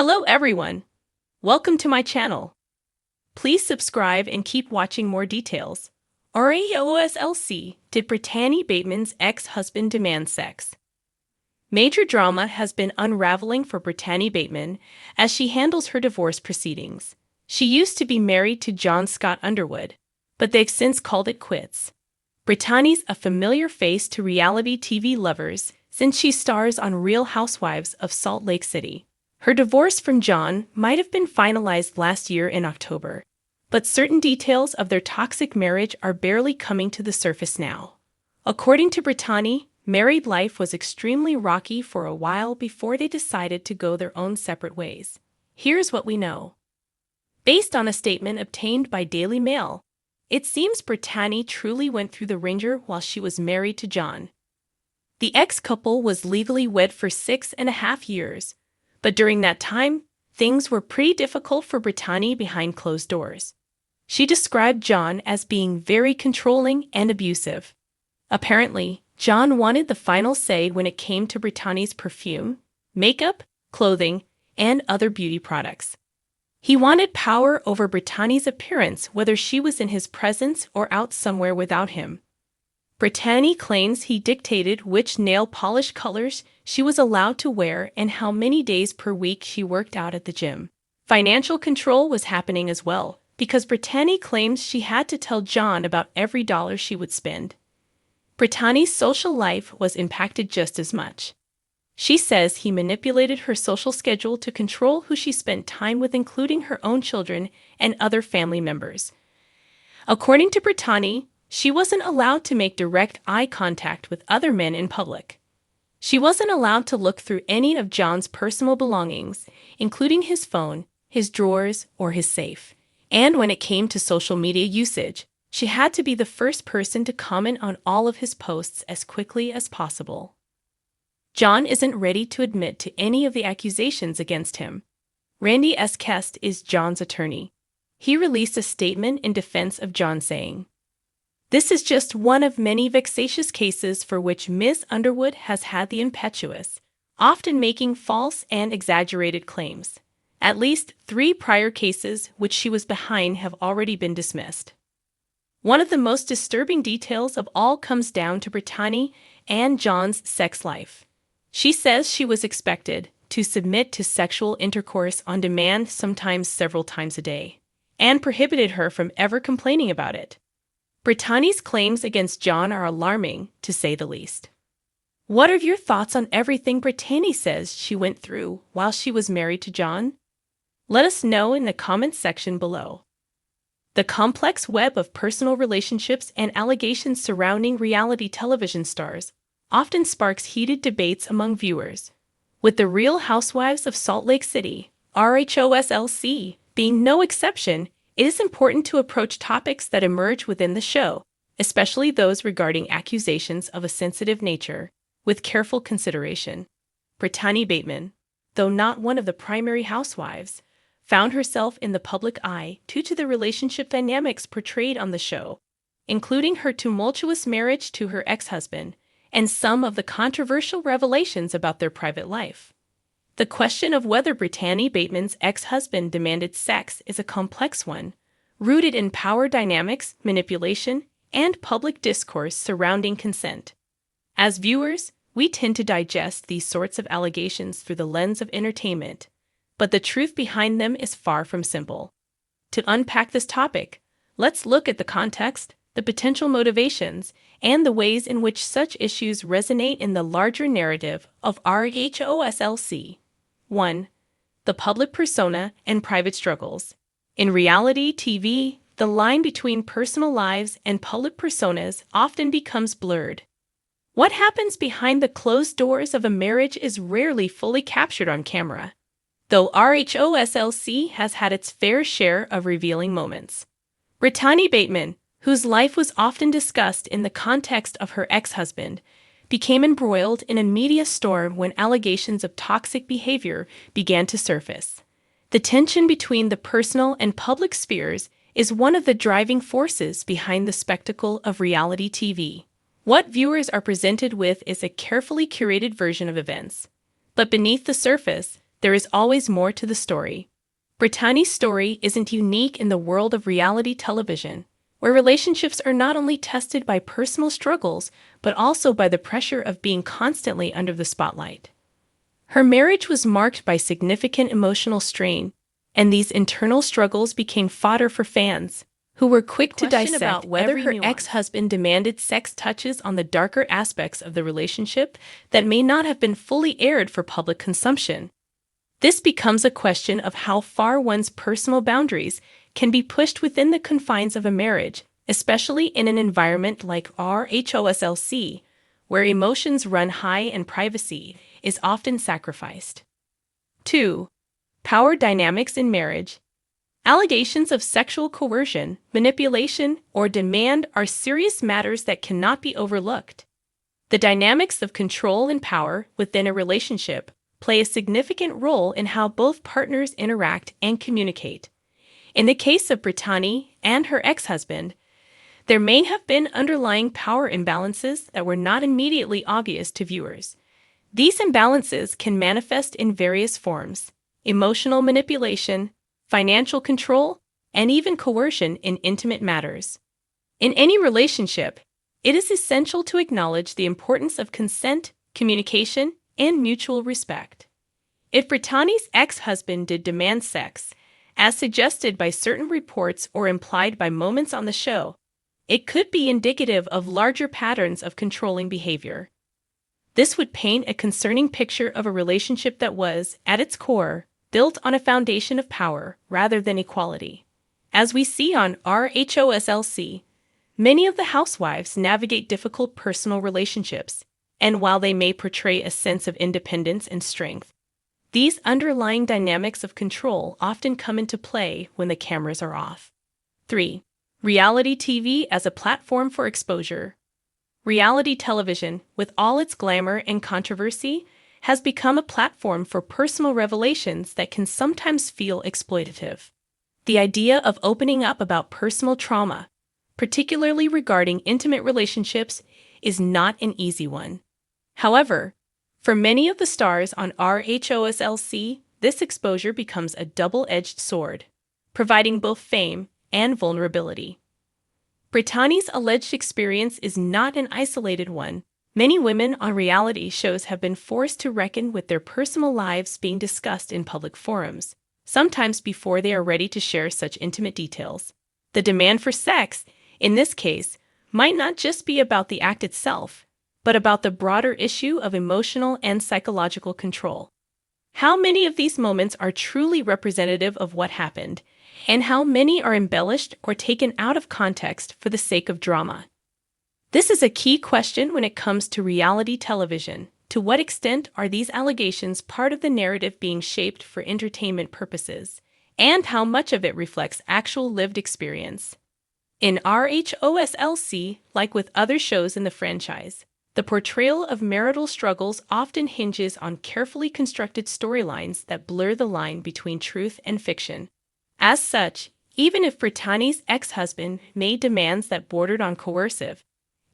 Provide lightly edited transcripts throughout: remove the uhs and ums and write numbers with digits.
Hello everyone! Welcome to my channel. Please subscribe and keep watching more details. RHOSLC, did Britani Bateman's ex-husband demand sex? Major drama has been unraveling for Britani Bateman as she handles her divorce proceedings. She used to be married to John Scott Underwood, but they've since called it quits. Britani's a familiar face to reality TV lovers since she stars on Real Housewives of Salt Lake City. Her divorce from John might have been finalized last year in October, but certain details of their toxic marriage are barely coming to the surface now. According to Britani, married life was extremely rocky for a while before they decided to go their own separate ways. Here's what we know. Based on a statement obtained by Daily Mail, it seems Britani truly went through the ringer while she was married to John. The ex-couple was legally wed for 6.5 years, but during that time, things were pretty difficult for Britani behind closed doors. She described John as being very controlling and abusive. Apparently, John wanted the final say when it came to Britani's perfume, makeup, clothing, and other beauty products. He wanted power over Britani's appearance whether she was in his presence or out somewhere without him. Britani claims he dictated which nail polish colors she was allowed to wear and how many days per week she worked out at the gym. Financial control was happening as well, because Britani claims she had to tell John about every dollar she would spend. Britani's social life was impacted just as much. She says he manipulated her social schedule to control who she spent time with, including her own children and other family members. According to Britani, she wasn't allowed to make direct eye contact with other men in public. She wasn't allowed to look through any of John's personal belongings, including his phone, his drawers, or his safe. And when it came to social media usage, she had to be the first person to comment on all of his posts as quickly as possible. John isn't ready to admit to any of the accusations against him. Randy S. Kest is John's attorney. He released a statement in defense of John saying, "This is just one of many vexatious cases for which Ms. Underwood has had the impetuous, often making false and exaggerated claims. At least 3 prior cases which she was behind have already been dismissed." One of the most disturbing details of all comes down to Britani and John's sex life. She says she was expected to submit to sexual intercourse on demand, sometimes several times a day, and prohibited her from ever complaining about it. Britani's claims against John are alarming, to say the least. What are your thoughts on everything Britani says she went through while she was married to John? Let us know in the comments section below. The complex web of personal relationships and allegations surrounding reality television stars often sparks heated debates among viewers, with the Real Housewives of Salt Lake City, RHOSLC, being no exception. It is important to approach topics that emerge within the show, especially those regarding accusations of a sensitive nature, with careful consideration. Britani Bateman, though not one of the primary housewives, found herself in the public eye due to the relationship dynamics portrayed on the show, including her tumultuous marriage to her ex-husband and some of the controversial revelations about their private life. The question of whether Britani Bateman's ex-husband demanded sex is a complex one, rooted in power dynamics, manipulation, and public discourse surrounding consent. As viewers, we tend to digest these sorts of allegations through the lens of entertainment, but the truth behind them is far from simple. To unpack this topic, let's look at the context, the potential motivations, and the ways in which such issues resonate in the larger narrative of RHOSLC. 1. The public persona and private struggles. In reality TV, the line between personal lives and public personas often becomes blurred. What happens behind the closed doors of a marriage is rarely fully captured on camera, though RHOSLC has had its fair share of revealing moments. Britani Bateman, whose life was often discussed in the context of her ex-husband, became embroiled in a media storm when allegations of toxic behavior began to surface. The tension between the personal and public spheres is one of the driving forces behind the spectacle of reality TV. What viewers are presented with is a carefully curated version of events. But beneath the surface, there is always more to the story. Britani's story isn't unique in the world of reality television, where relationships are not only tested by personal struggles, but also by the pressure of being constantly under the spotlight. Her marriage was marked by significant emotional strain, and these internal struggles became fodder for fans, who were quick to dissect whether her ex-husband demanded sex touches on the darker aspects of the relationship that may not have been fully aired for public consumption. This becomes a question of how far one's personal boundaries can be pushed within the confines of a marriage, especially in an environment like RHOSLC, where emotions run high and privacy is often sacrificed. 2. Power dynamics in marriage. Allegations of sexual coercion, manipulation, or demand are serious matters that cannot be overlooked. The dynamics of control and power within a relationship play a significant role in how both partners interact and communicate. In the case of Britani and her ex-husband, there may have been underlying power imbalances that were not immediately obvious to viewers. These imbalances can manifest in various forms: emotional manipulation, financial control, and even coercion in intimate matters. In any relationship, it is essential to acknowledge the importance of consent, communication, and mutual respect. If Britani's ex-husband did demand sex, as suggested by certain reports or implied by moments on the show, it could be indicative of larger patterns of controlling behavior. This would paint a concerning picture of a relationship that was, at its core, built on a foundation of power rather than equality. As we see on RHOSLC, many of the housewives navigate difficult personal relationships, and while they may portray a sense of independence and strength, these underlying dynamics of control often come into play when the cameras are off. 3. Reality TV as a platform for exposure. Reality television, with all its glamour and controversy, has become a platform for personal revelations that can sometimes feel exploitative. The idea of opening up about personal trauma, particularly regarding intimate relationships, is not an easy one. However, for many of the stars on RHOSLC, this exposure becomes a double-edged sword, providing both fame and vulnerability. Britani's alleged experience is not an isolated one. Many women on reality shows have been forced to reckon with their personal lives being discussed in public forums, sometimes before they are ready to share such intimate details. The demand for sex, in this case, might not just be about the act itself, but about the broader issue of emotional and psychological control. How many of these moments are truly representative of what happened, and how many are embellished or taken out of context for the sake of drama? This is a key question when it comes to reality television. To what extent are these allegations part of the narrative being shaped for entertainment purposes, and how much of it reflects actual lived experience? In RHOSLC, like with other shows in the franchise, the portrayal of marital struggles often hinges on carefully constructed storylines that blur the line between truth and fiction. As such, even if Britani's ex-husband made demands that bordered on coercive,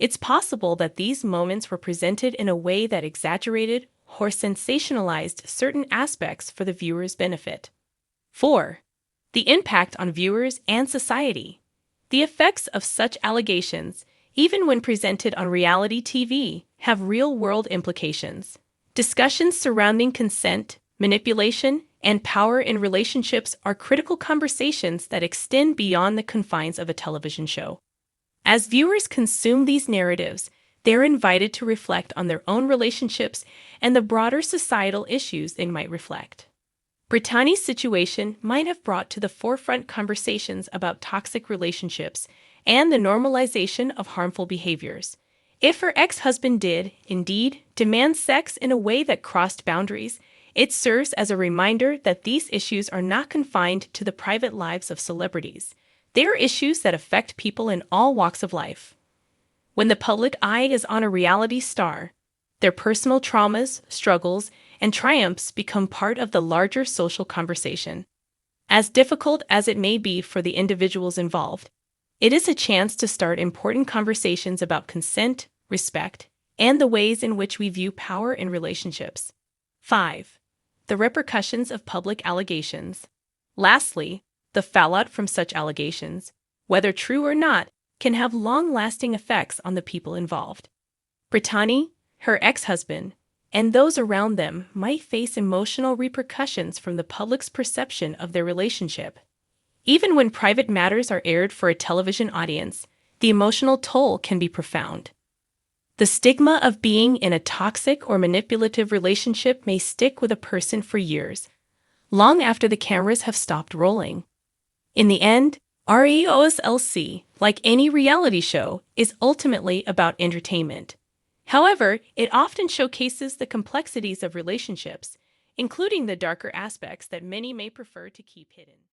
it's possible that these moments were presented in a way that exaggerated or sensationalized certain aspects for the viewer's benefit. 4. The impact on viewers and society. The effects of such allegations, even when presented on reality TV, have real-world implications. Discussions surrounding consent, manipulation, and power in relationships are critical conversations that extend beyond the confines of a television show. As viewers consume these narratives, they're invited to reflect on their own relationships and the broader societal issues they might reflect. Britani's situation might have brought to the forefront conversations about toxic relationships and the normalization of harmful behaviors. If her ex-husband did, indeed, demand sex in a way that crossed boundaries, it serves as a reminder that these issues are not confined to the private lives of celebrities. They are issues that affect people in all walks of life. When the public eye is on a reality star, their personal traumas, struggles, and triumphs become part of the larger social conversation. As difficult as it may be for the individuals involved, it is a chance to start important conversations about consent, respect, and the ways in which we view power in relationships. 5. the repercussions of public allegations. Lastly, the fallout from such allegations, whether true or not, can have long-lasting effects on the people involved. Britani, her ex-husband, and those around them might face emotional repercussions from the public's perception of their relationship. Even when private matters are aired for a television audience, the emotional toll can be profound. The stigma of being in a toxic or manipulative relationship may stick with a person for years, long after the cameras have stopped rolling. In the end, RHOSLC, like any reality show, is ultimately about entertainment. However, it often showcases the complexities of relationships, including the darker aspects that many may prefer to keep hidden.